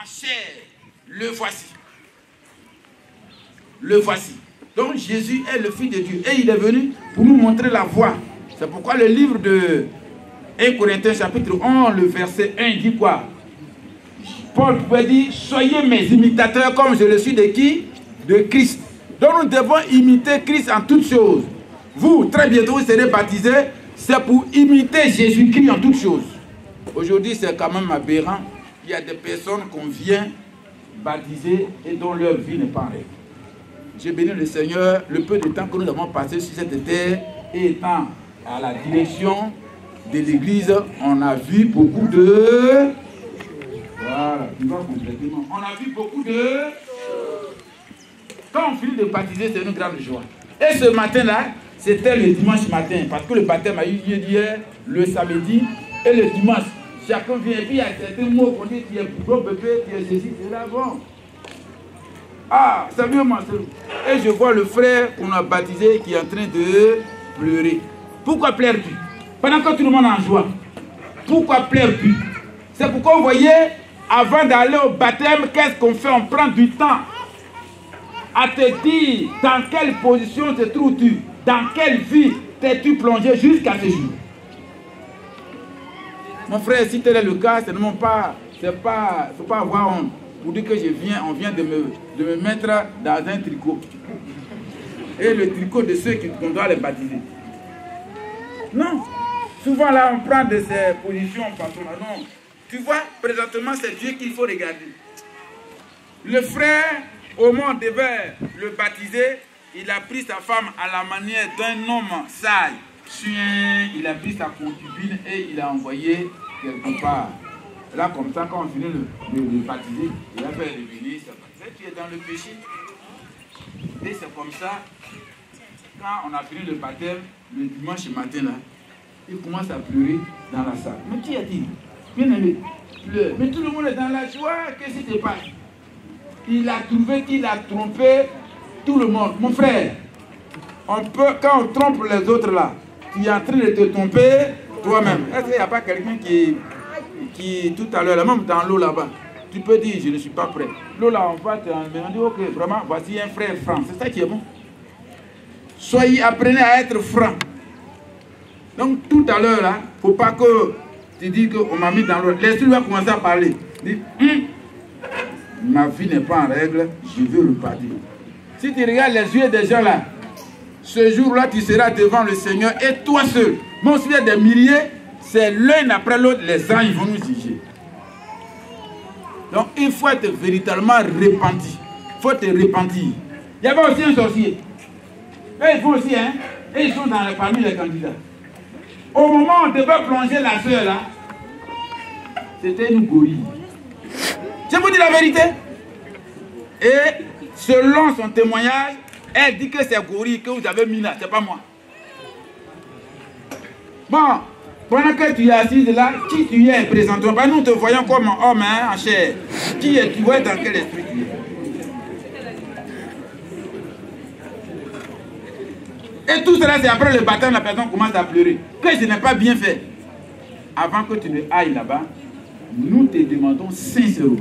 en chair. Le voici. Le voici. Donc Jésus est le Fils de Dieu. Et il est venu pour nous montrer la voie. C'est pourquoi le livre de 1 Corinthiens chapitre 11, le verset 1 dit quoi? Paul pouvait dire, soyez mes imitateurs comme je le suis de qui? De Christ. Donc nous devons imiter Christ en toutes choses. Vous, très bientôt, vous serez baptisés. C'est pour imiter Jésus-Christ en toutes choses. Aujourd'hui, c'est quand même aberrant. Il y a des personnes qu'on vient baptiser et dont leur vie n'est pas en règle. J'ai béni le Seigneur, le peu de temps que nous avons passé sur cette terre, et étant à la direction de l'église, on a vu beaucoup de... Voilà, on a vu beaucoup de... Quand on finit de baptiser, c'est une grande joie. Et ce matin-là, c'était le dimanche matin, parce que le baptême a eu lieu hier, le samedi, et le dimanche. Chacun vient, et puis il y a certains mots qu'on dit, tu es bon bébé, tu es ceci, c'est là, bon. Ah, c'est mieux, moi. Et je vois le frère qu'on a baptisé qui est en train de pleurer. Pourquoi pleures-tu? Pendant que tout le monde est en joie. Pourquoi pleures-tu? C'est pourquoi vous voyez, avant d'aller au baptême, qu'est-ce qu'on fait? On prend du temps à te dire dans quelle position te trouves-tu, dans quelle vie t'es-tu plongé jusqu'à ce jour. Mon frère, si tel est le cas, c'est non pas, faut pas avoir honte pour dire que on vient de me mettre dans un tricot. Et le tricot de ceux qu'on doit les baptiser. Non. Souvent là, on prend de ces positions partout là. Non. Tu vois, présentement, c'est Dieu qu'il faut regarder. Le frère, au moment où on devait le baptiser, il a pris sa femme à la manière d'un homme sage. Il a pris sa concubine et il a envoyé quelque part. Là, comme ça, quand on finit de le baptiser, il a fait revenir. Tu es dans le péché. Et c'est comme ça, quand on a fini le baptême, le dimanche matin, là, il commence à pleurer dans la salle. Mais qui a-t-il? Bien aimé, pleure. Mais tout le monde est dans la joie. Qu'est-ce qui se passe? Il a trouvé qu'il a trompé tout le monde. Mon frère, quand on trompe les autres là, tu es en train de te tromper toi-même. Est-ce qu'il n'y a pas quelqu'un qui tout à l'heure, même dans l'eau là-bas, tu peux dire je ne suis pas prêt. L'eau là, on va te demander, ok, vraiment, voici un frère franc. C'est ça qui est bon. Apprenez à être franc. Donc tout à l'heure là, il ne faut pas que tu dis qu'on m'a mis dans l'eau. L'esprit va commencer à parler. Dis, ma vie n'est pas en règle, je veux repartir. Si tu regardes les yeux des gens là, ce jour-là, tu seras devant le Seigneur et toi seul. Même s'il y a des milliers, c'est l'un après l'autre, les anges vont nous juger. Donc, il faut être véritablement repenti. Il faut te repentir. Il y avait aussi un sorcier. Et ils font aussi, hein, et ils sont parmi les candidats. Au moment où on devait plonger la soeur là, c'était une gorille. Je vous dis la vérité. Et selon son témoignage, elle dit que c'est gorille que vous avez mis là, c'est pas moi. Bon, pendant que tu es assise là, qui tu es présentement? Ben, nous te voyons comme un homme, hein, en chair. Qui es-tu? Dans quel esprit tu es? Et tout cela, c'est après le baptême, la personne commence à pleurer. Que je n'ai pas bien fait. Avant que tu ne ailles là-bas, nous te demandons sincèrement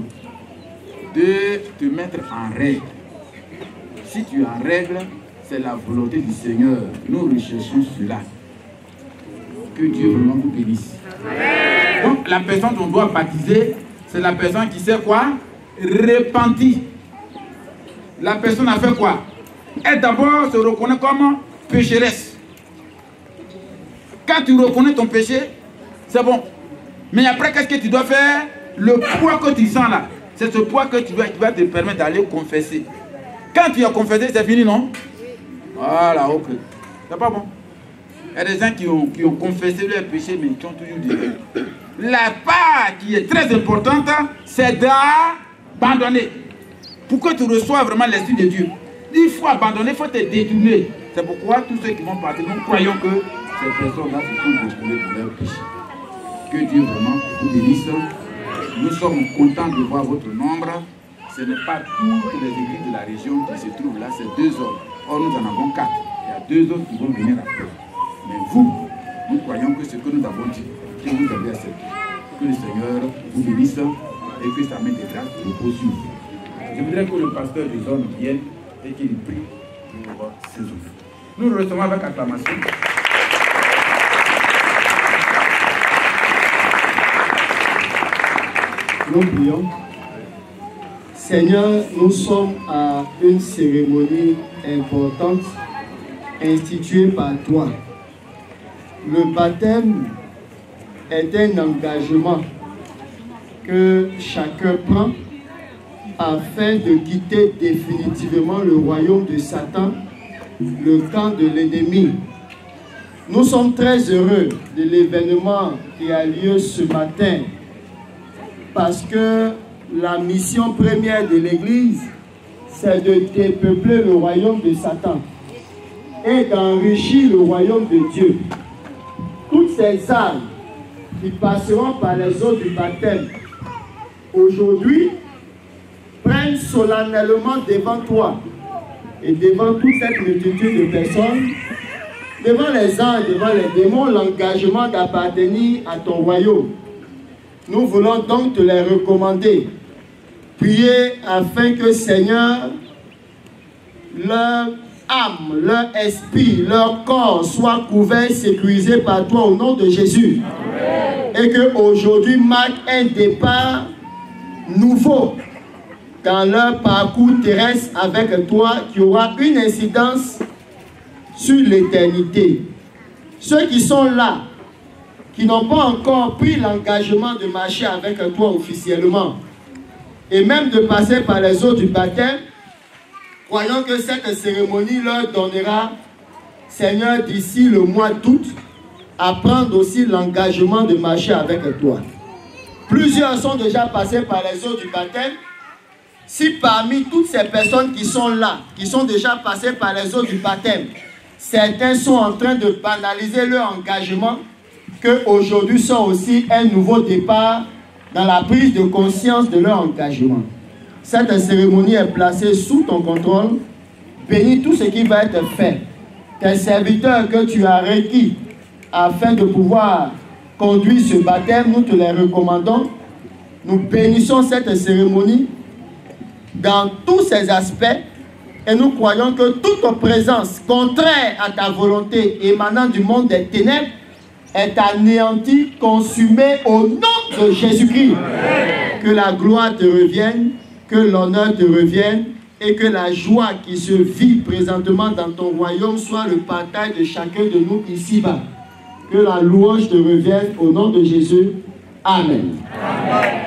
de te mettre en règle. Si tu es en règle, c'est la volonté du Seigneur. Nous recherchons cela. Que Dieu vraiment vous bénisse. Donc la personne qu'on doit baptiser, c'est la personne qui sait quoi? Repentir. La personne a fait quoi? Elle d'abord se reconnaît comme pécheresse. Quand tu reconnais ton péché, c'est bon. Mais après, qu'est-ce que tu dois faire? Le poids que tu sens là, c'est ce poids que tu vas te permettre d'aller confesser. Quand tu as confessé, c'est fini, non? Voilà, ok. C'est pas bon. Il y a des gens qui ont confessé leur péché, mais qui ont toujours dit. La part qui est très importante, c'est d'abandonner. Pour que tu reçoives vraiment l'Esprit de Dieu. Il faut abandonner, il faut te détourner. C'est pourquoi tous ceux qui vont partir, nous croyons que ces personnes-là se sont détournées de leur péché. Que Dieu vraiment vous bénisse. Nous sommes contents de voir votre nombre. Ce n'est pas toutes les églises de la région qui se trouvent là, c'est 2 hommes. Or, nous en avons 4. Il y a 2 autres qui vont venir après. Mais vous, nous croyons que ce que nous avons dit, que vous avez accepté. Que le Seigneur vous bénisse avec que sa main de grâce repose sur nous. Je voudrais que le pasteur des hommes vienne et qu'il prie pour ses œuvres. Nous le recevons avec acclamation. Nous prions. Seigneur, nous sommes à une cérémonie importante instituée par toi. Le baptême est un engagement que chacun prend afin de quitter définitivement le royaume de Satan, le camp de l'ennemi. Nous sommes très heureux de l'événement qui a lieu ce matin parce que la mission première de l'Église, c'est de dépeupler le royaume de Satan et d'enrichir le royaume de Dieu. Toutes ces âmes qui passeront par les eaux du baptême, aujourd'hui, prennent solennellement devant toi et devant toute cette multitude de personnes, devant les anges, devant les démons, l'engagement d'appartenir à ton royaume. Nous voulons donc te les recommander. Prier afin que, Seigneur, leur âme, leur esprit, leur corps soient couverts, sécurisés par toi au nom de Jésus. Amen. Et qu'aujourd'hui marque un départ nouveau dans leur parcours terrestre avec toi qui aura une incidence sur l'éternité. Ceux qui sont là, qui n'ont pas encore pris l'engagement de marcher avec toi officiellement et même de passer par les eaux du baptême, croyons que cette cérémonie leur donnera, Seigneur, d'ici le mois d'août, à prendre aussi l'engagement de marcher avec toi. Plusieurs sont déjà passés par les eaux du baptême. Si parmi toutes ces personnes qui sont là, qui sont déjà passées par les eaux du baptême, certains sont en train de banaliser leur engagement, qu'aujourd'hui soit aussi un nouveau départ dans la prise de conscience de leur engagement. Cette cérémonie est placée sous ton contrôle. Bénis tout ce qui va être fait. Tes serviteurs que tu as requis afin de pouvoir conduire ce baptême, nous te les recommandons. Nous bénissons cette cérémonie dans tous ses aspects et nous croyons que toute présence contraire à ta volonté émanant du monde des ténèbres est anéantie, consumée au nom de Jésus-Christ. Que la gloire te revienne, que l'honneur te revienne et que la joie qui se vit présentement dans ton royaume soit le partage de chacun de nous ici-bas. Que la louange te revienne au nom de Jésus. Amen. Amen.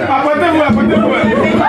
Apportez-vous, apportez-vous.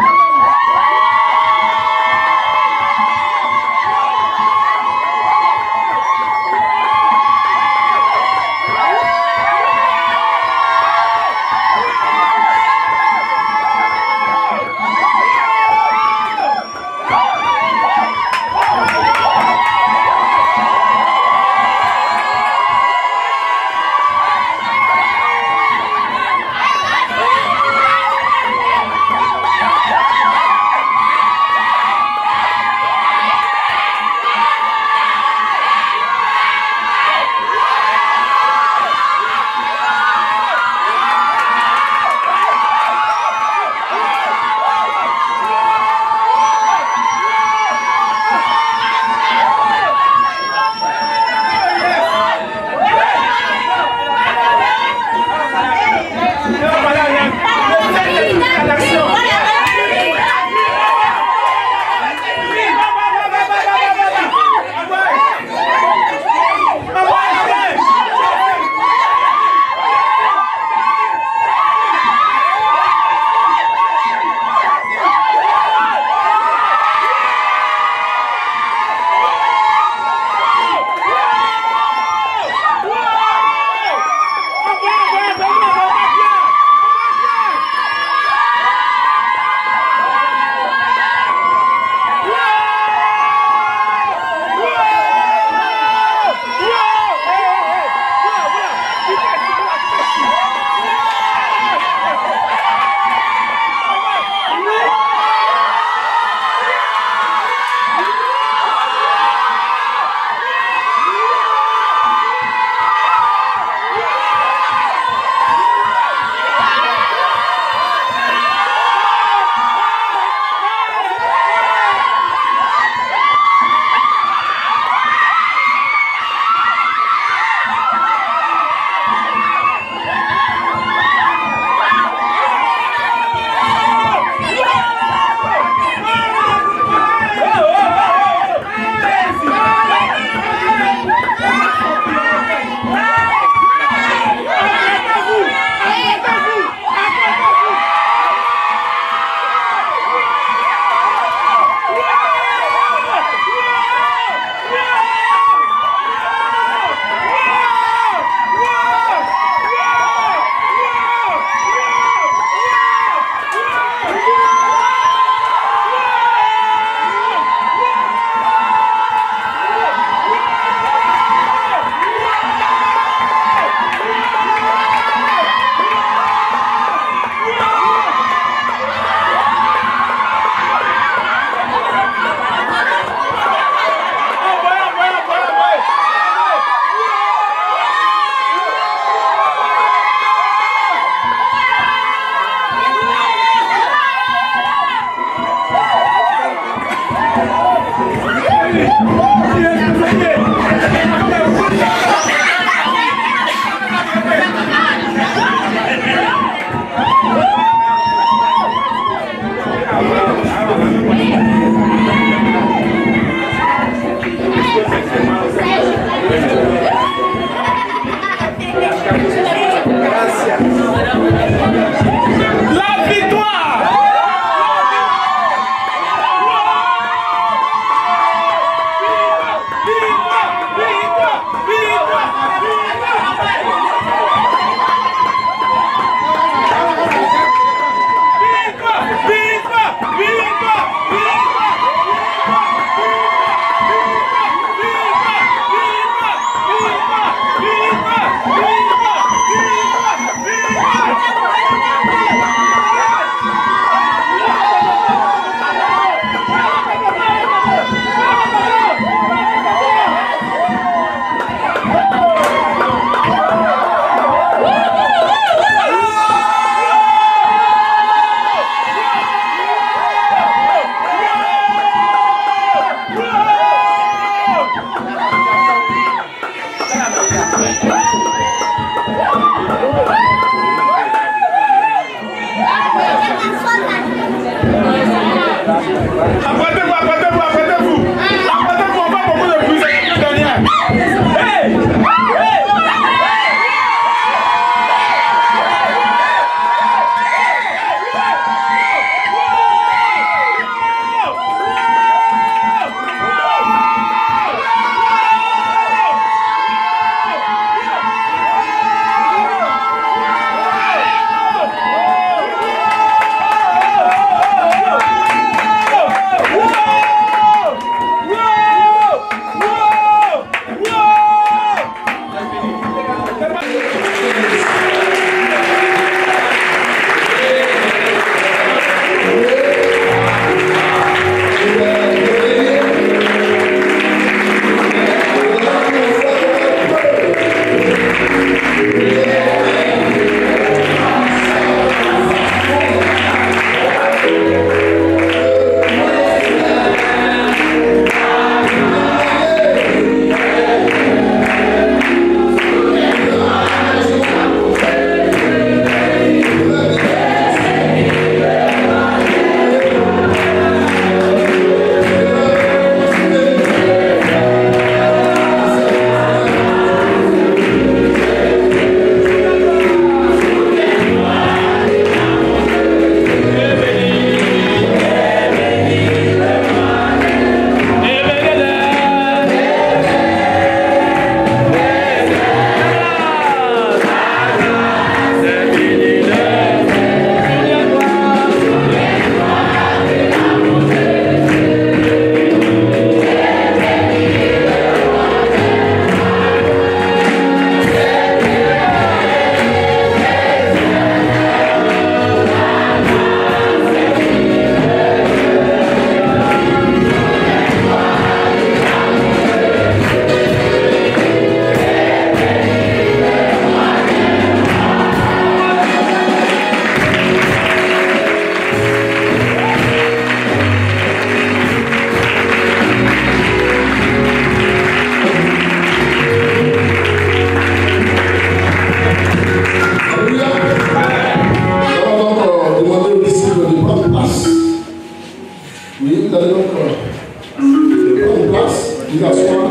Vous allez donc prendre place, vous asseoir.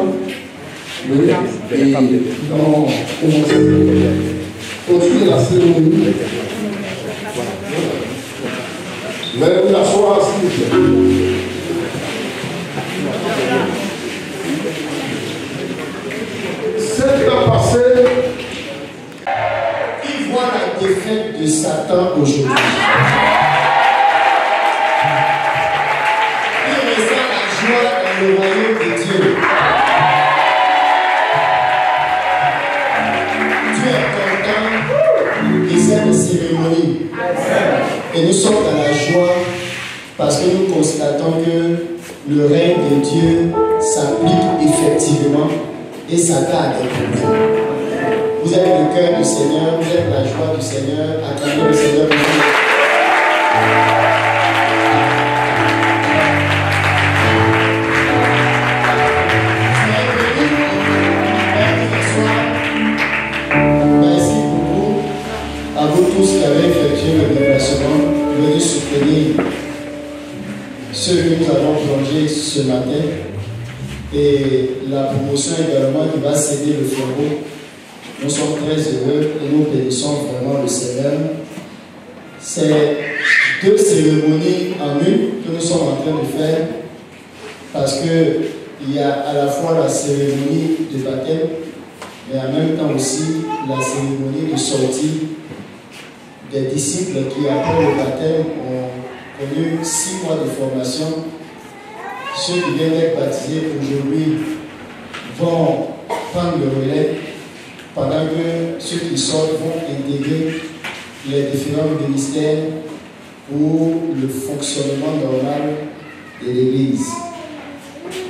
Et nous allons continuer la cérémonie. Vous allez vous asseoir, s'il vous plaît. Ce qui a passé, Qui voit la défaite de Satan aujourd'hui? Qui ressent la joie dans le royaume de Dieu? Dieu est content de cette cérémonie. Et nous sommes dans la joie parce que nous constatons que le règne de Dieu s'applique effectivement et Satan a des problèmes. Vous êtes le cœur du Seigneur, vous êtes la joie du Seigneur, acclamez le Seigneur. Merci beaucoup à vous tous qui avez effectué le déplacement, venez soutenir ceux que nous avons plongés ce matin et la promotion également qui va céder le flambeau. Nous sommes très heureux et nous bénissons vraiment le Seigneur. C'est deux cérémonies en une que nous sommes en train de faire parce qu'il y a à la fois la cérémonie de baptême mais en même temps aussi la cérémonie de sortie des disciples qui après le baptême ont connu 6 mois de formation. Ceux qui viennent d'être baptisés aujourd'hui vont prendre le relais pendant que ceux qui sortent vont intégrer les différents ministères ou le fonctionnement normal de l'Église.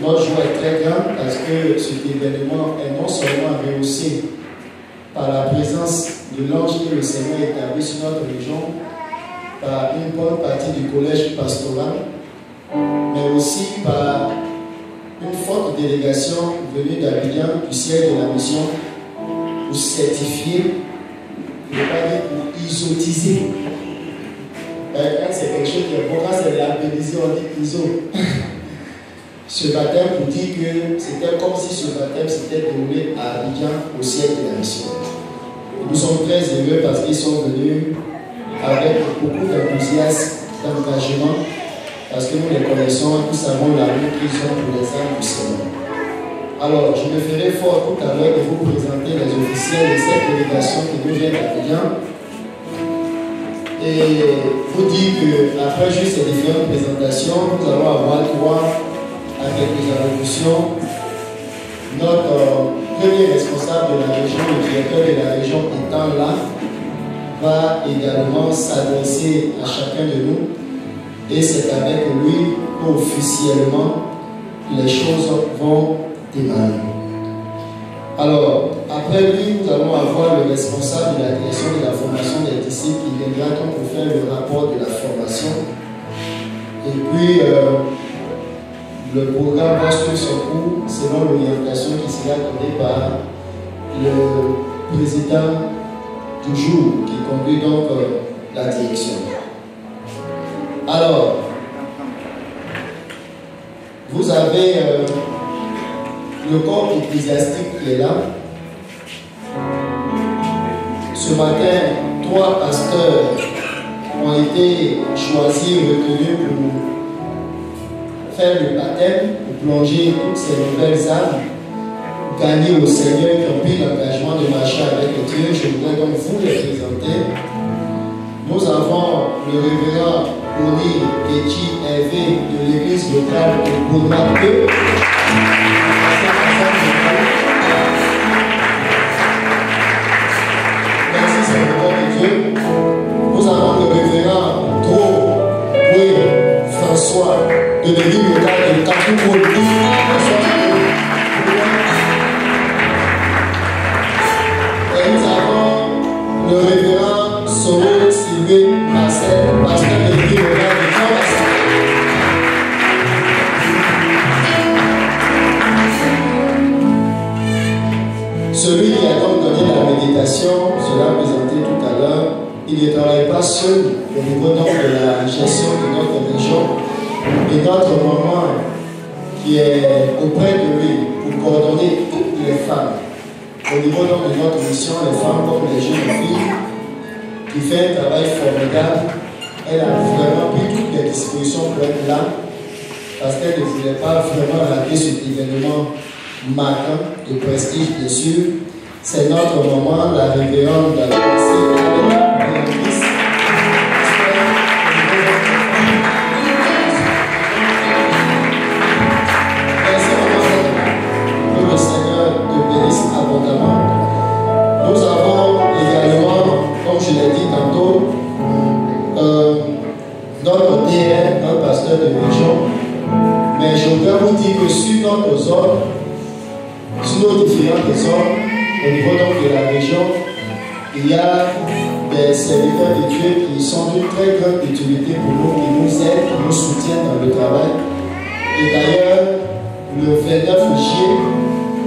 Notre joie est très grande parce que cet événement est non seulement rehaussé par la présence de l'ange que le Seigneur a établi sur notre région, par une bonne partie du collège pastoral, mais aussi par une forte délégation venue d'Abidjan, du siège de la mission, pour certifier, je ne vais pas dire pour isotiser. Quand c'est quelque chose qui est bon, quand c'est labellisé, on dit ISO. Ce baptême pour dire que c'était comme si ce baptême s'était déroulé à Abidjan, au siège de la mission. Et nous sommes très heureux parce qu'ils sont venus avec beaucoup d'enthousiasme, d'engagement, parce que nous les connaissons, nous savons la route qu'ils ont pour les âmes du Seigneur. Alors, je me ferai fort tout à l'heure de vous présenter les officiels de cette délégation qui nous vient d'Abidjan et vous dire qu'après juste ces différentes présentations, nous allons avoir droit à quelques allocutions. Notre premier responsable de la région, le directeur de la région étant là, va également s'adresser à chacun de nous et c'est avec lui qu'officiellement les choses vont démarrer. Alors, après lui, nous allons avoir le responsable de la direction de la formation des disciples qui viendra donc pour faire le rapport de la formation. Et puis, le programme va suivre son cours selon l'orientation qui sera donnée par le président du jour qui conduit donc la direction. Alors, vous avez le corps ecclésiastique qui est là. Ce matin, 3 pasteurs ont été choisis, retenus pour faire le baptême, pour plonger toutes ces nouvelles âmes gagnées au Seigneur qui ont pris l'engagement de marcher avec Dieu. Je voudrais donc vous les présenter. Nous avons le révérend Oni Kechi Hervé de l'église locale de Bournac 2. Merci Seigneur de Dieu. Nous avons le révérend Dro François de l'église locale de Kakoukou. Et nous avons le révérend Soro Sylvain Marcel, pasteur de l'église locale de Kambassa. Celui qui a donc donné la méditation, sera présenté tout à l'heure, il ne travaille pas seul au niveau donc de la gestion de notre région, et notre maman qui est auprès de lui pour coordonner toutes les femmes au niveau donc de notre mission, les femmes comme les jeunes filles, qui fait un travail formidable. Elle a vraiment pris toutes les dispositions pour être là, parce qu'elle ne voulait pas vraiment rater cet événement marquant de prestige, bien sûr. C'est notre maman, la révérende de la Nous avons également, comme je l'ai dit tantôt, notre DR, notre pasteur de région. Mais je voudrais vous dire que sur notre zone, sur nos différentes zones, au niveau donc de la région, il y a des serviteurs de Dieu qui sont d'une très grande utilité pour nous, qui nous aident, qui nous soutiennent dans le travail. Et d'ailleurs, le 29 juillet,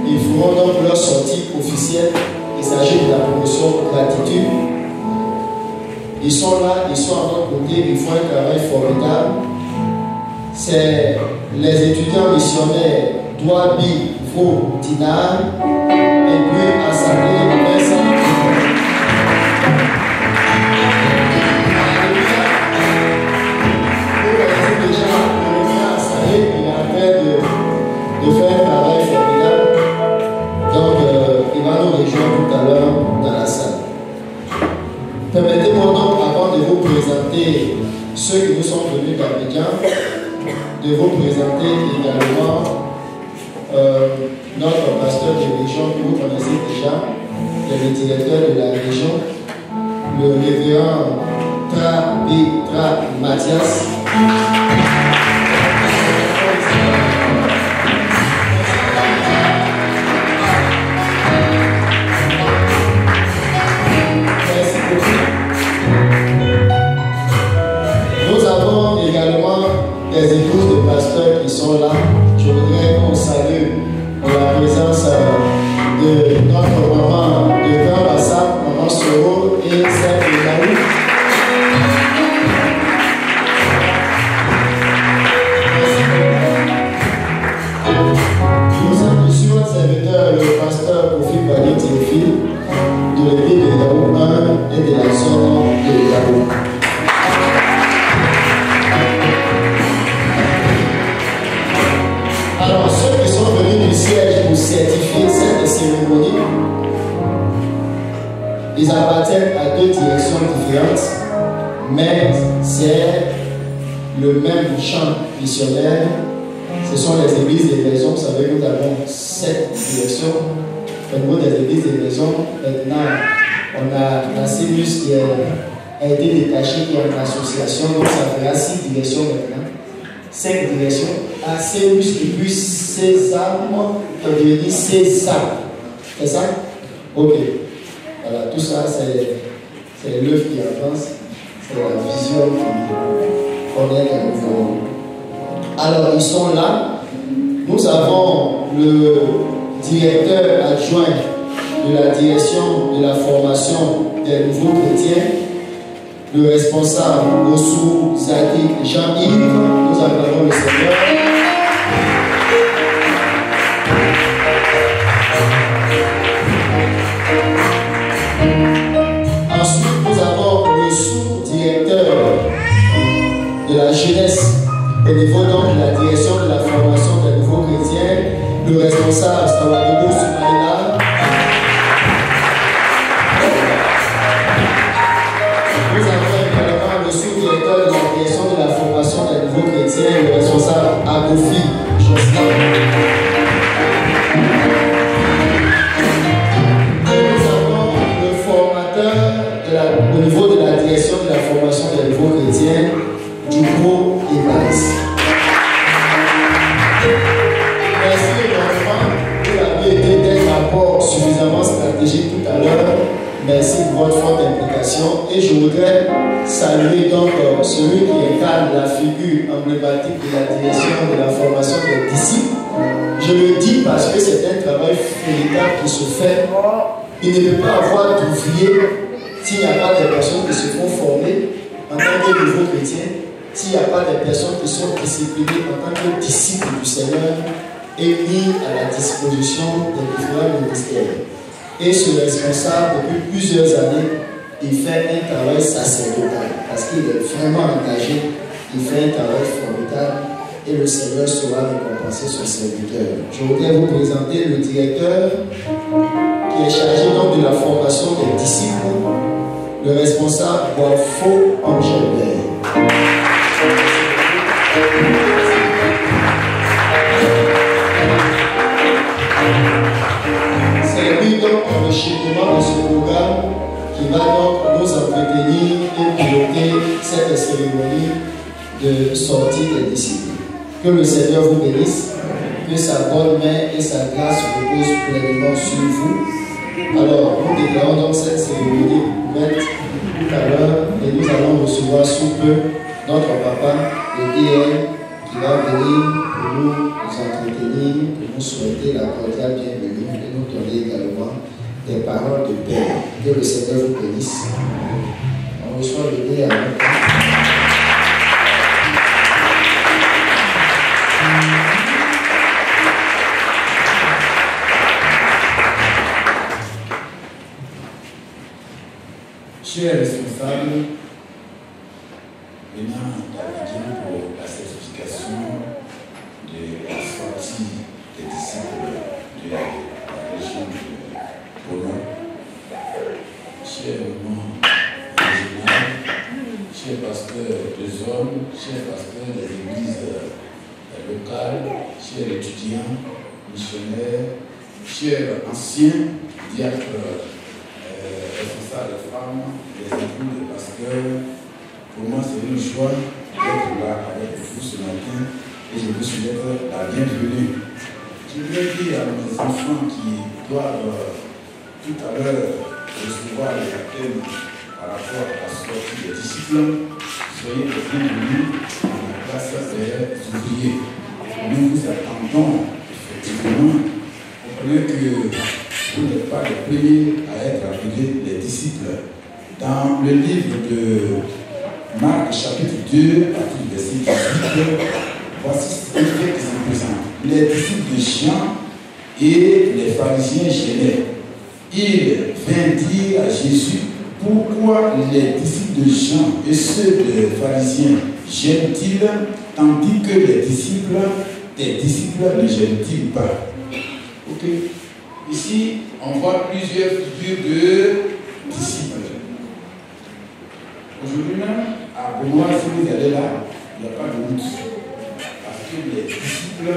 ils feront donc leur sortie officielle. Il s'agit de la promotion gratitude. Ils sont là, ils sont à notre côté, ils font un travail formidable. C'est les étudiants missionnaires Douabi, Vaux, Dinar, et puis Assemblée de Vincent. Déjà, le Assemblée, il est en train de faire un travail formidable. Donc, il va nous rejoindre tout à l'heure dans la salle. Permettez-moi donc, avant de vous présenter ceux qui nous sont venus d'Abidjan, de vous présenter également notre pasteur de région que vous connaissez déjà, le directeur de la région, le révérend Tra Mathias. Nous avons également des épouses de pasteurs qui sont là. Je voudrais qu'on salue la présence de notre maman de Grand Bassam, maman Soro et celle de Naou. Nous sommes sur notre serviteur, le pasteur Kofi Badi Théophile, de l'église de Yaou 1 et de la zone de Yaou. Alors, ceux qui sont venus du siège pour certifier cette cérémonie, ils appartiennent à deux directions différentes, mais c'est le même champ missionnaire. Ce sont les églises des maisons. Vous savez, nous avons 7 directions. Au niveau des églises des maisons, maintenant, on a la CEMUS qui a été détachée, qui est en association, donc ça fera 6 directions maintenant. 5 directions. À CEMUS depuis César, est devenu César. C'est ça? Ok. Voilà, tout ça, c'est l'œuvre qui avance, c'est la vision qu'on est à nouveau. Alors, ils sont là. Nous avons le directeur adjoint de la direction de la formation des nouveaux chrétiens, le responsable Ossou Zadi Jean-Yves. Nous avons le Seigneur. Ensuite, nous avons le sous-directeur de la jeunesse au niveau donc de la direction de la formation des nouveaux chrétiens, le responsable Stawadebo Soumaïla. Nous avons également le sous-directeur de la direction de la formation des nouveaux chrétiens, le responsable Agofi Jocelyn. Nous avons le formateur au niveau de la direction de la formation des nouveaux chrétiens, Dupro Evans. Merci également, vous avez été d'un rapport suffisamment stratégique tout à l'heure. Merci pour votre forte implication. Et je voudrais saluer donc celui qui incarne la figure emblématique de la direction de la formation des disciples. Je le dis parce que c'est un travail véritable qui se fait. Il ne peut pas avoir d'ouvriers s'il n'y a pas des personnes qui se font former en tant que nouveaux chrétiens. s'il n'y a pas des personnes qui sont disciplinées en tant que disciples du Seigneur et mis à la disposition des différents ministères. Et ce responsable, depuis plusieurs années, il fait un travail sacerdotal parce qu'il est vraiment engagé, il fait un travail formidable et le Seigneur saura récompenser son serviteur. Je voudrais vous présenter le directeur qui est chargé donc de la formation des disciples, le responsable Wafo Angelbert. C'est lui donc le cheminement de ce programme qui va donc nous entretenir et piloter cette cérémonie de sortie des disciples. Que le Seigneur vous bénisse, que sa bonne main et sa grâce reposent pleinement sur vous. Alors, nous déclarons donc cette cérémonie ouverte tout à l'heure et nous allons recevoir sous peu notre papa, le DL, qui va venir pour nous entretenir, pour nous souhaiter la cordiale bienvenue et nous donner également des paroles de paix. Que le Seigneur vous bénisse. On reçoit le DL. Chers responsables, venant d'Abidjan pour la certification de la sortie des disciples de la région de Polo, chers moments régionaux, chers pasteurs des hommes, chers pasteurs des églises locales, chers étudiants, missionnaires, chers anciens diacres, responsables de femmes, les époux de pasteurs. Pour moi, c'est une joie d'être là avec vous ce matin et je vous souhaite la bienvenue. Je voudrais dire à mes enfants qui doivent tout à l'heure recevoir les baptêmes par rapport à la sortie des disciples, soyez les bienvenus à la classe des ouvriers. Nous vous attendons effectivement. Comprenez que vous n'êtes pas les premiers à être appelés les disciples. Dans le livre de Marc, chapitre 2, à partir du verset 18, voici ce qui se présente. Les disciples de Jean et les pharisiens gênaient. Ils vinrent dire à Jésus, pourquoi les disciples de Jean et ceux des pharisiens gênent-ils, tandis que les disciples des disciples ne gênent-ils pas? Ok. Ici, on voit plusieurs figures de disciples. Aujourd'hui même, à Benoît, si vous allez là, il n'y a pas de route. Parce que les disciples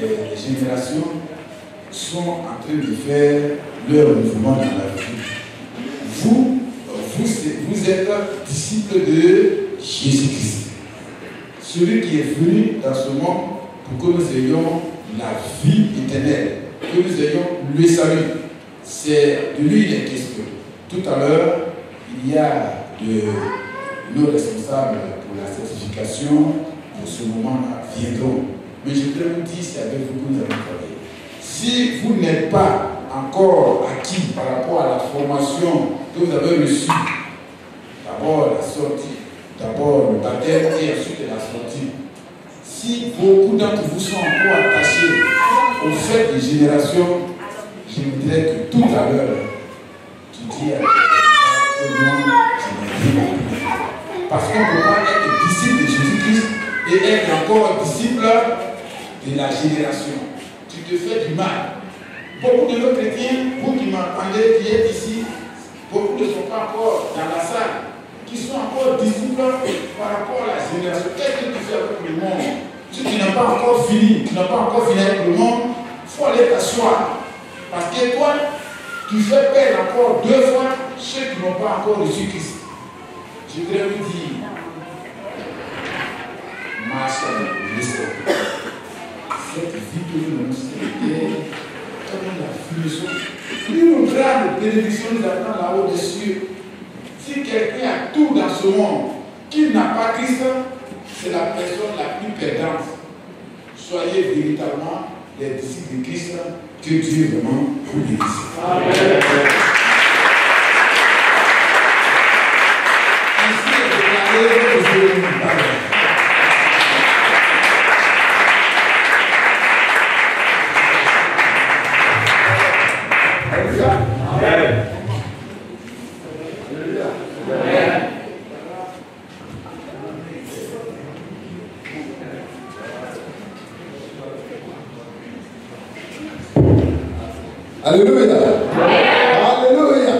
des générations sont en train de faire leur mouvement dans la vie. Vous êtes disciples de Jésus-Christ. Celui qui est venu dans ce monde pour que nous ayons la vie éternelle, que nous ayons le salut. C'est de lui les questions. Tout à l'heure, il y a nos responsables pour la certification, pour ce moment-là, viendront. Mais je voudrais vous dire, c'est avec vous que nous allons travailler. Si vous n'êtes pas encore acquis par rapport à la formation que vous avez reçue, d'abord la sortie, d'abord le baptême et ensuite la sortie. Si beaucoup d'entre vous sont encore attachés au fait des générations, je voudrais que tout à l'heure, tu dis à parce qu'on ne peut pas être disciple de Jésus-Christ et être encore disciple de la génération. Tu te fais du mal. Beaucoup de nos chrétiens, vous qui m'entendez, qui êtes ici, beaucoup ne sont pas encore dans la salle, qui sont encore disciples par rapport à la génération. Qu'est-ce que tu fais avec le monde? Si tu n'as pas encore fini, avec le monde, il faut aller t'asseoir. Parce que toi, tu fais perdre encore 2 fois ceux qui n'ont pas encore reçu Christ. Je voudrais vous dire, ma soeur, cette vie que nous avons célébrée, comme la philosophie, une grande bénédiction nous attend là-haut des cieux. Si quelqu'un a tout dans ce monde, qu'il n'a pas Christ, c'est la personne la plus perdante. Soyez véritablement les disciples de Christ, que Dieu vraiment vous bénisse. Amen. Alléluia. Alléluia.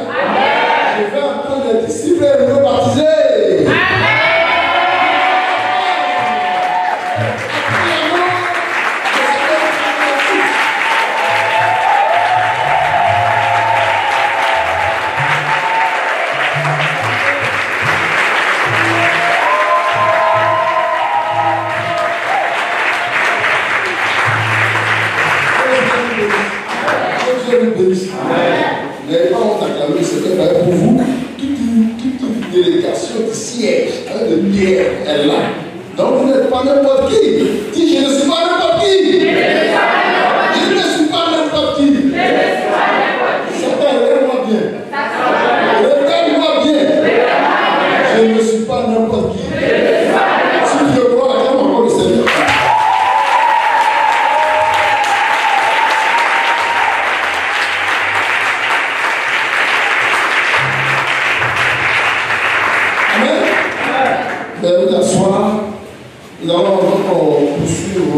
Je vais entendre les disciples me baptiser. Les gens ont acclamé, c'était pour vous. Toute une délégation de siège, de pierre est là. Donc vous n'êtes pas n'importe qui. Dis, je ne suis pas n'importe qui. Je ne suis pas n'importe qui. Satan, regarde-moi bien. Regarde-moi bien. Je ne suis pas n'importe qui. Si je crois, acclame encore le Seigneur. Vous d'asseoir, nous allons poursuivre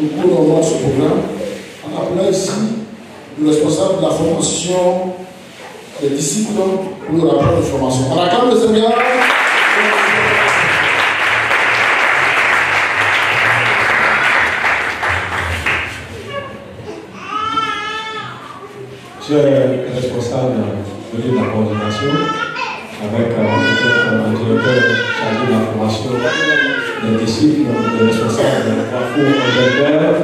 le cours de ce programme en appelant ici le responsable de la formation des disciples pour le rapport de formation. On acclame le Seigneur. Chers responsables de la coordination, avec un directeur chargé de la formation des disciples, des responsables de Carrefour Angleterre,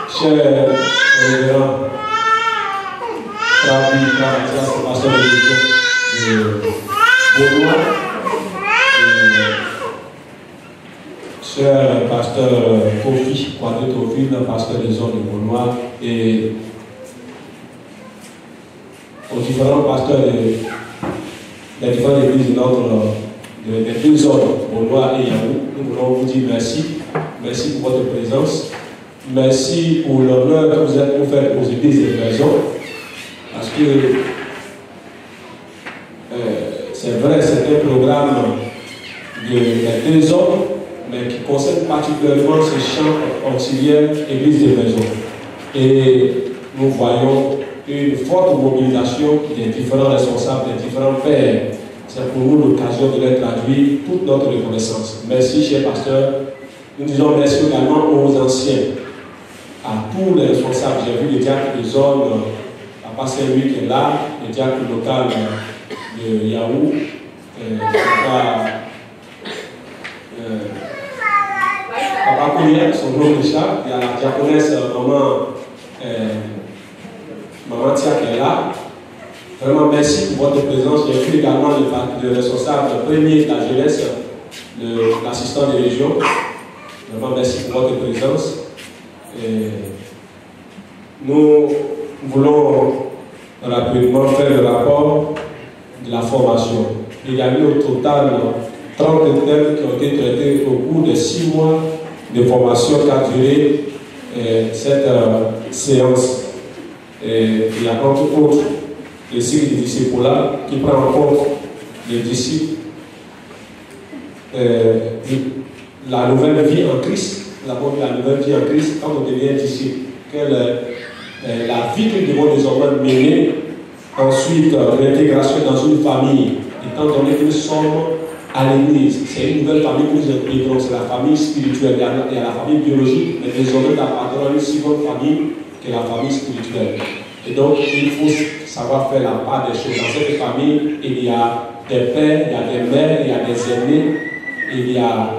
chers révérends, Rabbi Mathias, pasteur de l'église de Beaunois, cher pasteur Kofi, Kwadé Tofil, pasteur des zones de Beaunois, et aux différents pasteurs des différentes églises de notre des deux zones, Beaunois et Yahoo. Nous voulons vous dire merci. Merci pour votre présence. Merci pour l'honneur que vous êtes pour faire aux églises et maisons. Parce que c'est vrai, c'est un programme des deux hommes, mais qui concerne particulièrement ce champ auxiliaire église des maisons. Et nous voyons une forte mobilisation des différents responsables, des différents pères. C'est pour nous l'occasion de leur traduire toute notre reconnaissance. Merci, chers pasteurs. Nous disons merci également aux anciens, à tous les responsables. J'ai vu les diacres de zone, Papa Saint-Louis qui est là, le diacre local de Yahoo, Papa Kouliak, son nom de chat, il y a la diaconesse Maman Tia qui est là. Vraiment merci pour votre présence. J'ai vu également le responsable premier de la jeunesse, l'assistant de région. Vraiment merci pour votre présence. Et nous voulons rapidement faire le rapport de la formation. Il y a eu au total 30 thèmes qui ont été traités au cours de 6 mois de formation qu'a duré cette séance. Et il y a entre autres le cycle de disciple-là qui prend en compte les disciples, la nouvelle vie en Christ. Nous avons vu la nouvelle vie en Christ quand on devient disciple. Quelle est la vie que nous devons désormais mener. Ensuite, l'intégration dans une famille. Étant donné que nous sommes à l'église, c'est une nouvelle famille que nous intégrons, c'est la famille spirituelle. Il y a la famille biologique, mais désormais nous appartenons à une seconde famille qui est la famille spirituelle. Et donc, il faut savoir faire la part des choses. Dans cette famille, il y a des pères, il y a des mères, il y a des aînés, il y a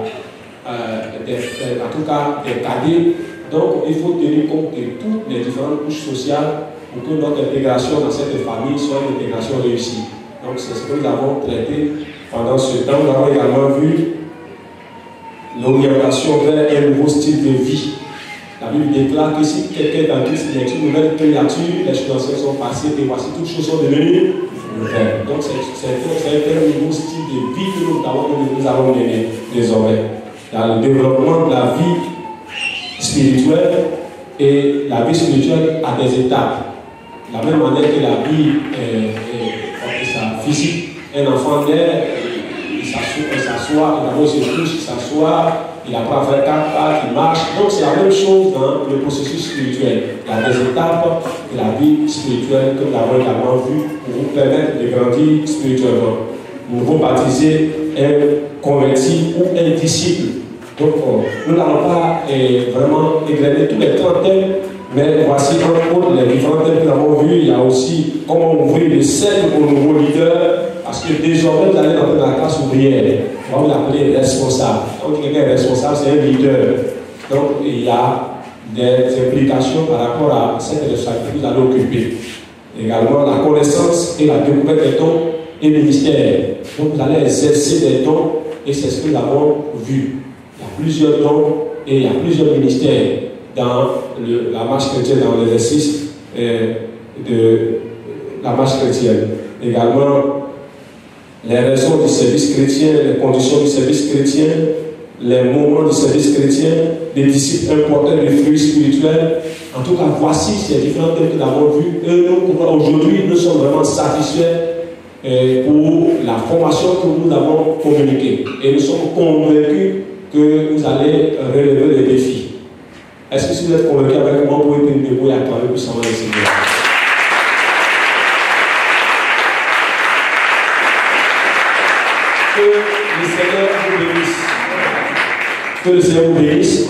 en tout cas des cadets. Donc, il faut tenir compte de toutes les différentes couches sociales pour que notre intégration dans cette famille soit une intégration réussie. Donc, c'est ce que nous avons traité pendant ce temps. Nous avons également vu l'orientation vers un nouveau style de vie. La Bible déclare que si quelqu'un est en Christ, il est une nouvelle créature, les choses anciennes sont passées et voici toutes choses sont devenues nouvelles. Donc c'est un nouveau style de vie que nous avons mené désormais. Dans le développement de la vie spirituelle, et la vie spirituelle a des étapes. De la même manière que la vie physique, un enfant naît, il s'assoit, d'abord il se couche, il s'assoit, il apprend à faire 4 pas, il marche. Donc c'est la même chose dans le processus spirituel. Il y a des étapes de la vie spirituelle que nous avons également vues pour vous permettre de grandir spirituellement. Nouveau baptisé, un converti ou un disciple. Donc nous n'allons pas vraiment égrener tous les 30 thèmes, mais voici entre autres les différents thèmes que nous avons vus. Il y a aussi comment ouvrir les scènes aux nouveaux leaders, parce que désormais vous allez entrer dans la classe ouvrière. On va vous l'appeler responsable. Quand quelqu'un est responsable, c'est un leader. Donc il y a des implications par rapport à cette responsabilité que vous allez occuper. Également la connaissance et la découverte des dons et ministères. Donc vous allez exercer des dons et c'est ce que nous avons vu. Il y a plusieurs dons et il y a plusieurs ministères dans la marche chrétienne, dans l'exercice de la marche chrétienne. Également les raisons du service chrétien, les conditions du service chrétien, les moments du service chrétien, les disciples importants des fruits spirituels. En tout cas, voici ces différents thèmes que nous avons vus. Et aujourd'hui, nous sommes vraiment satisfaits pour la formation que nous avons communiquée. Et nous sommes convaincus que vous allez relever les défis. Est-ce que si vous êtes convaincus avec moi, vous pouvez tenir debout et acclamer puissamment le Seigneur? Que le Seigneur vous bénisse. Que le Seigneur vous bénisse.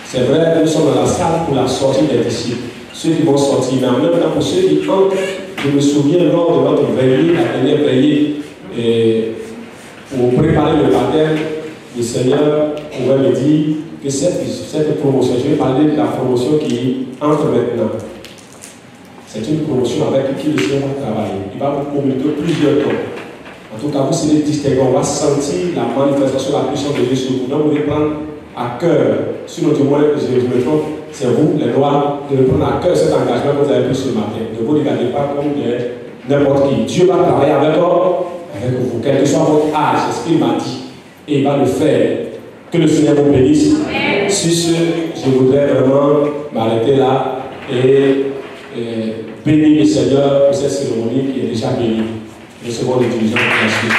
C'est vrai que nous sommes dans la salle pour la sortie des disciples. Ceux qui vont sortir, mais en même temps pour ceux qui entrent, je me souviens lors de notre veillée, la dernière veillée, pour préparer le baptême, le Seigneur pouvait me dire que cette promotion, je vais parler de la promotion qui entre maintenant. C'est une promotion avec qui le Seigneur va travailler. Il va vous communiquer plusieurs temps. En tout cas, vous serez distingués, on va sentir la manifestation de la puissance de Dieu sur vous. Donc, vous devez prendre à cœur, si nous témoins, je me trompe, c'est vous, les Noirs, de prendre à cœur cet engagement que vous avez pris ce matin. Ne vous regardez pas comme n'importe qui. Dieu va travailler avec vous, quel que soit votre âge, c'est ce qu'il m'a dit. Et il va le faire. Que le Seigneur vous bénisse. Sur ce, je voudrais vraiment m'arrêter là et bénir le Seigneur pour cette cérémonie qui est déjà bénie. Recevons les dirigeants pour la suite.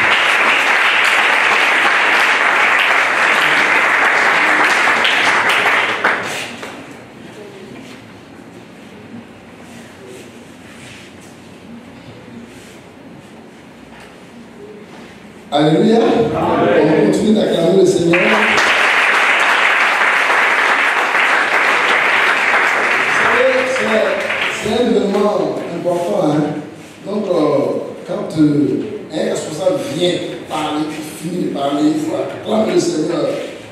Alléluia. On continue d'acclamer le Seigneur. C'est un événement important. Hein? Donc, quand un responsable vient parler, finit de parler, il faut acclamer le Seigneur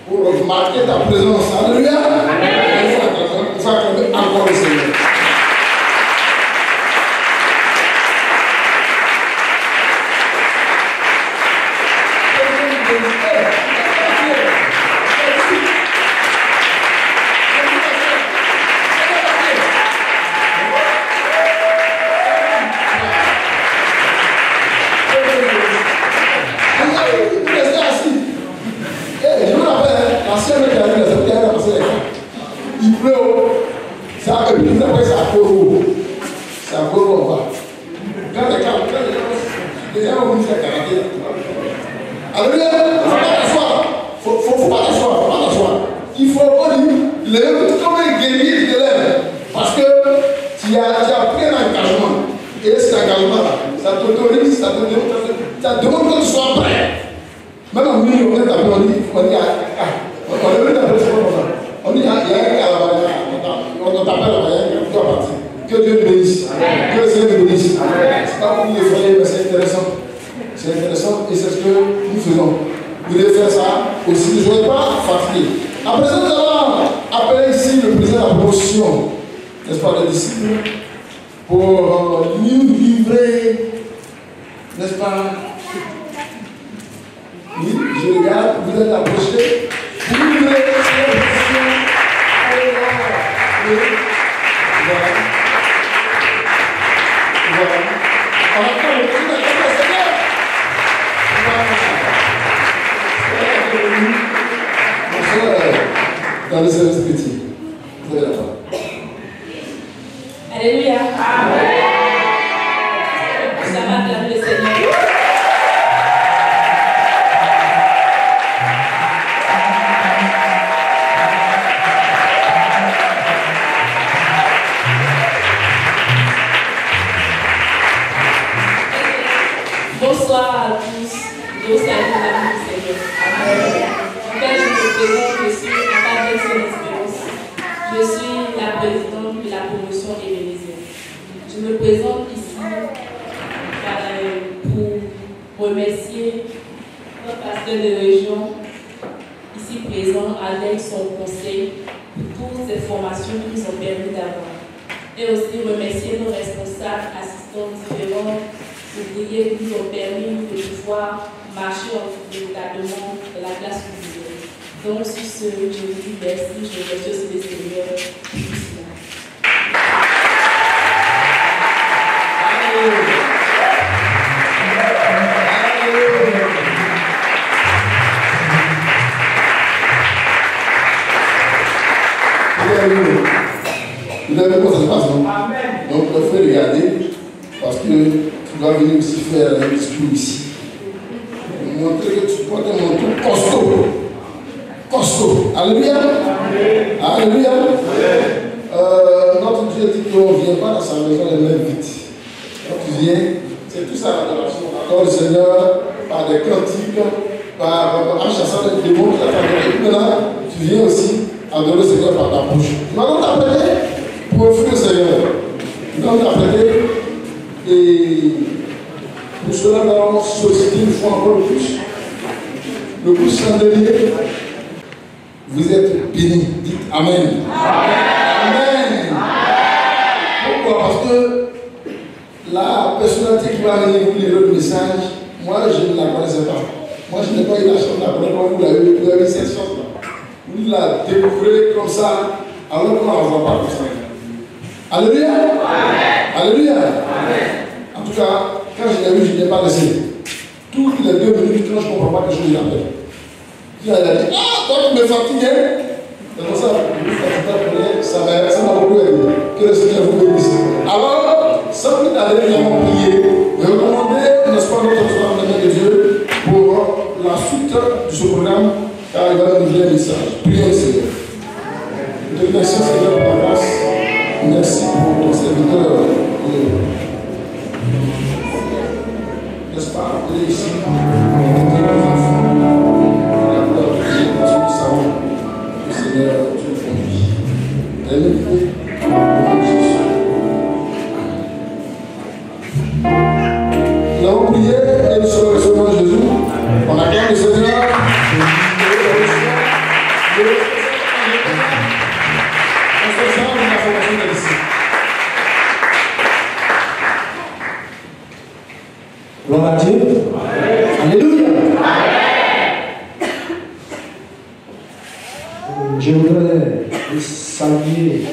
pour marquer ta présence. Alléluia. Il faut acclamer encore le Seigneur. Dans le service chrétien. Vous avez la parole. Alléluia. Amen. Ça va acclamer le Seigneur. Bonsoir à tous. Je vous salue dans l'amour du Seigneur. Amen. En fait, je me présente, je suis Académie Son Espérance. Je suis la présidente de la promotion Ebenezer. Je me présente ici pour remercier notre pasteur de région, ici présent, avec son conseil pour toutes ces formations qui nous ont permis d'avoir. Et aussi remercier nos responsables, assistants différents, ouvriers qui nous ont permis de pouvoir marcher véritablement dans la classe ouvrière. Donc, sur ce, je vous dis merci, je remercie aussi le Seigneur pour tout cela. Vous avez vu comment ça se passe, non? Donc, il faut regarder, parce que tu dois venir aussi faire un discours ici. Pour montrer que tu portes un manteau costaud. Costaud. Alléluia. Alléluia. Notre Dieu dit qu'on ne vient pas dans sa maison les mains vides. Quand tu viens, c'est tout ça l'adoration. Adore le Seigneur par des cantiques, en chassant les démons qui l'attendent. Maintenant, tu viens aussi adorer le Seigneur par ta bouche. Tu vas donc t'appeler pour offrir le Seigneur. Tu vas donc t'appeler et pour cela, nous allons solliciter une fois encore le plus. Le coup chandelier, vous êtes bénis. Dites Amen. Amen. Pourquoi? Parce que la personnalité qui va venir vous lire le message, moi je ne la connaissais pas. Moi je n'ai pas eu la chance de la connaître comme vous avez eu cette chance-là. Vous la découvrez comme ça, alors qu'on ne la voit pas comme ça. Alléluia. Alléluia. En tout cas, quand je l'ai vu, je ne l'ai pas laissé. Toutes les 2 minutes, quand je ne comprends pas quelque chose, je l'appelle. Puis elle a dit, ah, toi tu me fatigues. C'est pour ça que ça m'a beaucoup aidé. Que le Seigneur vous bénisse. Alors, sans plus tarder, nous allons prier et recommander, n'est-ce pas, notre foi en l'amour de Dieu pour la suite de ce programme, car il va nous donner un message. Prions le Seigneur. Nous te remercions, Seigneur, pour ta grâce. Merci pour ton serviteur. N'est-ce pas, appelé ici, inviter nos enfants, la gloire de Dieu, parce que nous savons que le Seigneur, Dieu le conduit. Amen. Nous avons prié et nous sommes recevant Jésus. On acclame le Seigneur. Gloire à Dieu. Alléluia. Je voudrais saluer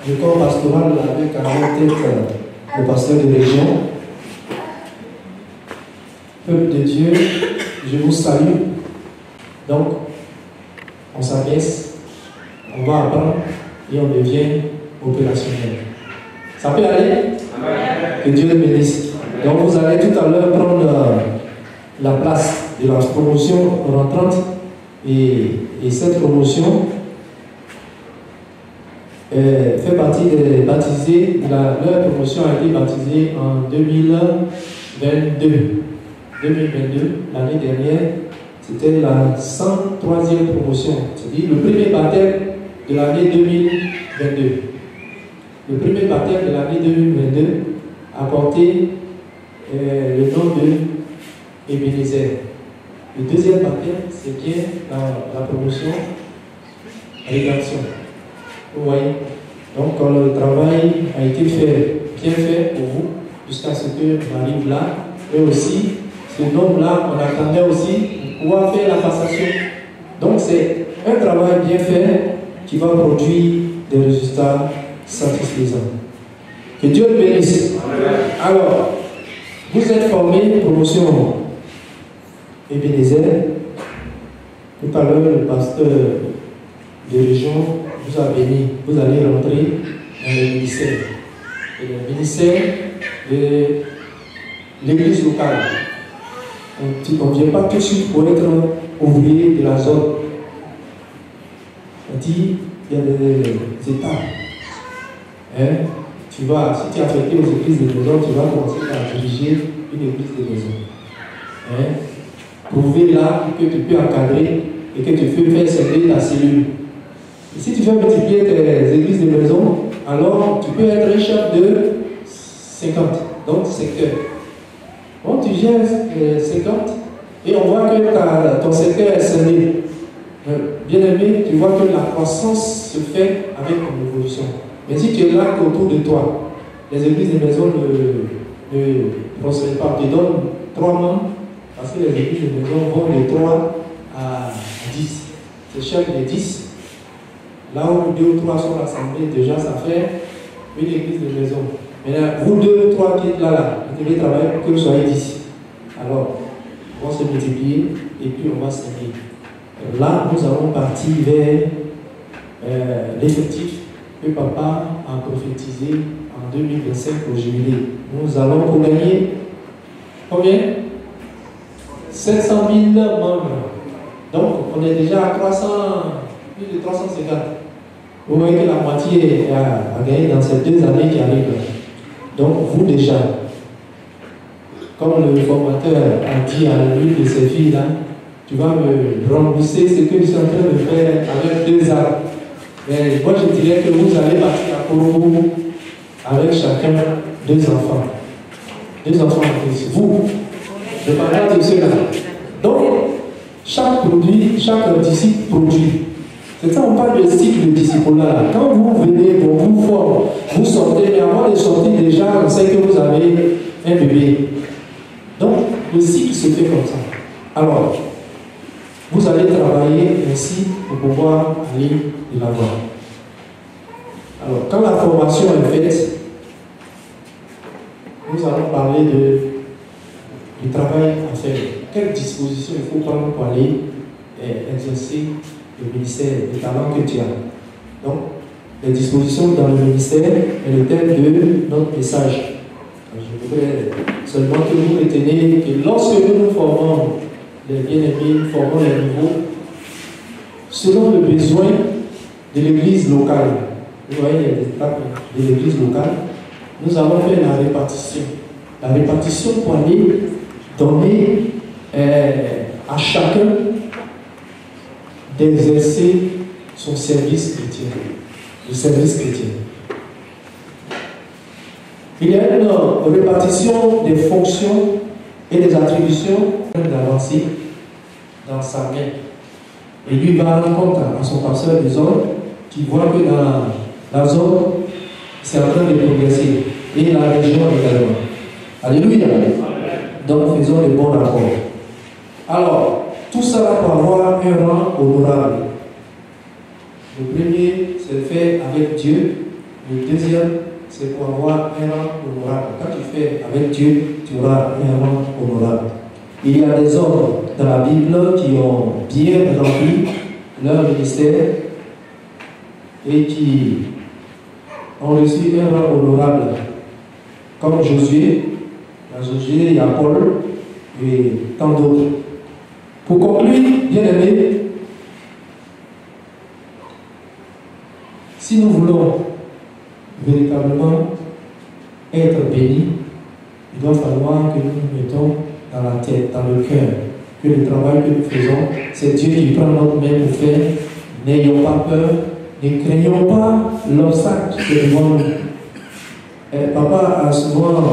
le corps pastoral avec à la tête le pasteur de région. Peuple de Dieu, je vous salue. Donc, on s'abaisse, on va apprendre et on devient opérationnel. Ça peut aller? Que Dieu le bénisse. Donc vous allez tout à l'heure prendre la place de la promotion rentrante et cette promotion fait partie des baptisés. Leur promotion a été baptisée en 2022. L'année dernière, c'était la 103e promotion, c'est-à-dire le premier baptême de l'année 2022. Le premier baptême de l'année 2022 a porté le nom de Ebenezer. Le deuxième baptême, c'est bien la promotion rédaction. Vous voyez? Donc le travail a été bien fait pour vous, jusqu'à ce qu'on arrive là. Et aussi, ce nombre-là, on attendait aussi pour pouvoir faire la passation. Donc c'est un travail bien fait qui va produire des résultats satisfaisants. Que Dieu le bénisse. Alors, vous êtes formés, promotion Ebenezer. Tout à l'heure, le pasteur de région vous a béni. Vous allez rentrer dans le ministère. Et le ministère de l'église locale. On ne vient pas tout de suite pour être ouvrier de la zone. On dit il y a des étapes. Hein? Si tu es affecté aux églises de maison, tu vas commencer par diriger une église de maison. Hein? Prouver là que tu peux encadrer et que tu peux faire servir ta cellule. Et si tu veux multiplier tes églises de maison, alors tu peux être un chef de 50, donc secteur. Bon, tu gères 50 et on voit que ton secteur est scellé. Bien aimé, tu vois que la croissance se fait avec ton évolution. Mais si tu es là autour de toi, les églises de maison ne prospèrent pas. Tu donnes 3 membres parce que les églises de maison vont de 3 à 10. C'est chaque des 10. Là où 2 ou 3 sont rassemblés, déjà ça fait une église de maison. Mais là, vous 2 ou 3 qui êtes là, vous devez travailler pour que vous soyez 10. Alors, on va se multiplier et puis on va s'aimer. Là, nous allons partir vers l'effectif que papa a prophétisé en 2025 au jubilé. Nous allons pour gagner combien? 700 000 membres. Donc, on est déjà à 300, plus de 350. Vous voyez que la moitié a gagné dans ces 2 années qui arrivent. Donc, vous déjà, comme le formateur a dit à l'une de ses filles, là, tu vas me rembourser ce que je suis en train de faire avec 2 ans. Mais moi, je dirais que vous allez partir à Korobo avec chacun 2 enfants. 2 enfants en plus. Vous, je parle de ceux-là. Donc, chaque produit, chaque disciple produit. C'est ça, on parle de cycle de disciple-là. Quand vous venez, on vous forme, vous sortez, mais avant de sortir, déjà, on sait que vous avez un bébé. Donc, le cycle se fait comme ça. Alors, vous allez travailler ainsi pour pouvoir aller de l'avant. Alors, quand la formation est faite, nous allons parler du travail à faire. Quelles dispositions il faut prendre pour aller exercer le ministère, le talent que tu as. Donc, les dispositions dans le ministère est le thème de notre message. Je voudrais seulement que vous reteniez que lorsque nous formons les bien-aimés, nous formons les niveaux, selon le besoin de l'église locale, vous voyez les étapes de l'église locale, nous allons faire la répartition. La répartition pour aller donner à chacun d'exercer son service chrétien, le service chrétien. Il y a une répartition des fonctions et des attributions d'avancer dans sa main. Et lui va rendre compte à son pasteur des zones qui voit que dans la zone, c'est en train de progresser. Et la région également. Alléluia. Donc faisons les bons rapports. Alors, tout ça pour avoir un rang honorable. Le premier, c'est fait avec Dieu. Le deuxième, c'est pour avoir un rang honorable. Quand tu fais avec Dieu, tu auras un rang honorable. Il y a des hommes dans la Bible qui ont bien rempli leur ministère et qui ont reçu un rang honorable. Comme Josué, il y a Paul et tant d'autres. Pour conclure, bien aimé, si nous voulons véritablement être bénis, il doit falloir que nous nous mettons dans la tête, dans le cœur, que le travail que nous faisons, c'est Dieu qui prend notre main pour faire. N'ayons pas peur, ne craignons pas l'obstacle qui est devant nous. Papa a souvent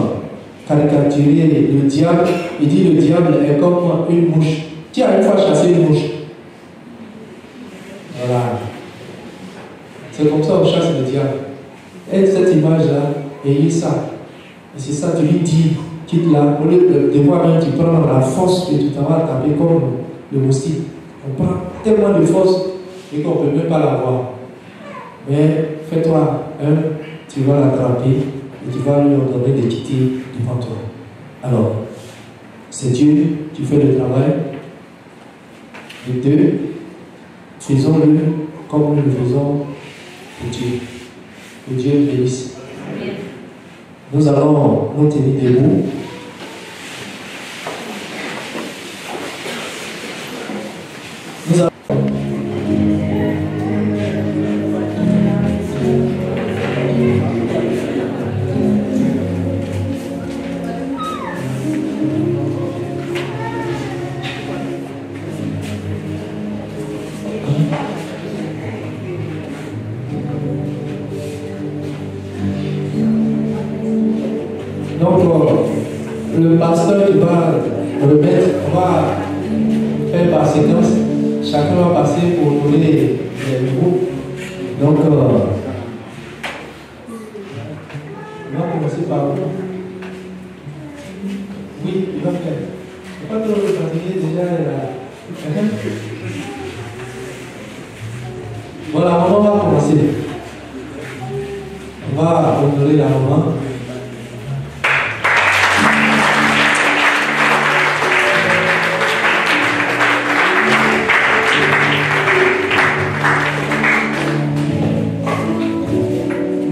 caricaturé le diable. Il dit le diable est comme une mouche. Qui a une fois chassé une mouche? Voilà. C'est comme ça qu'on chasse le diable. Et cette image-là, ayez ça. Et c'est ça, tu lui dis, quitte là, au lieu de voir même, tu prends la force et tu t'en vas taper comme le moustique. On prend tellement de force et qu'on ne peut même pas la voir. Mais fais-toi un, tu vas l'attraper et tu vas lui ordonner de quitter devant toi. Alors, c'est Dieu qui fait le travail. Et 2, faisons-le comme nous le faisons pour Dieu. Que Dieu bénisse. Nous allons nous tenir debout. Nous allons va faire par séquence. Chacun va passer pour donner les niveaux. Donc, on va commencer par vous. Oui, il va faire. Il ne faut pas trop le fatiguer déjà. Bon, la maman va commencer. On va honorer la maman.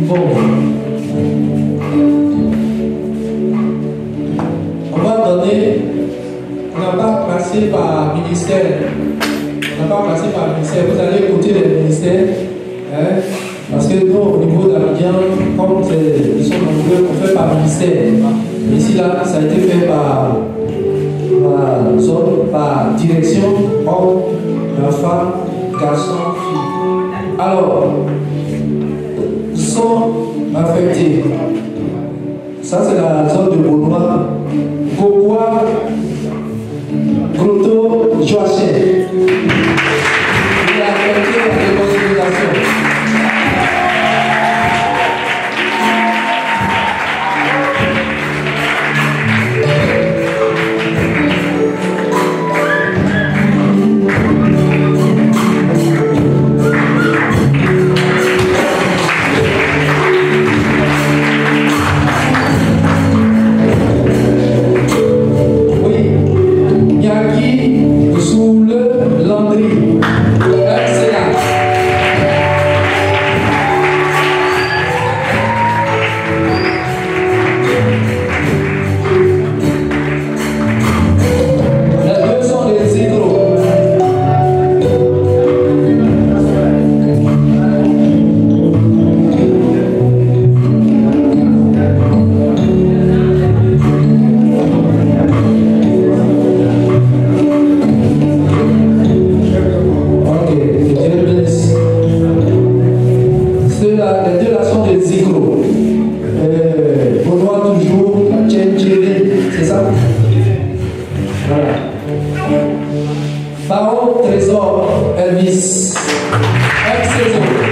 Bon. On va donner. On n'a pas placé par ministère. On n'a pas placé par ministère. Vous allez écouter les ministères. Hein? Parce que nous, au niveau d'Abidjan, comme ils sont nombreux, on fait par ministère. Ici, là, ça a été fait par zone, par direction, homme, femme, garçon, fille. Alors, sont affectés. Ça, c'est la zone de Benoît. Gokoua, Groto, Joachim. Il est affecté par les considérations. Baron Trésor Elvis, ex-saison.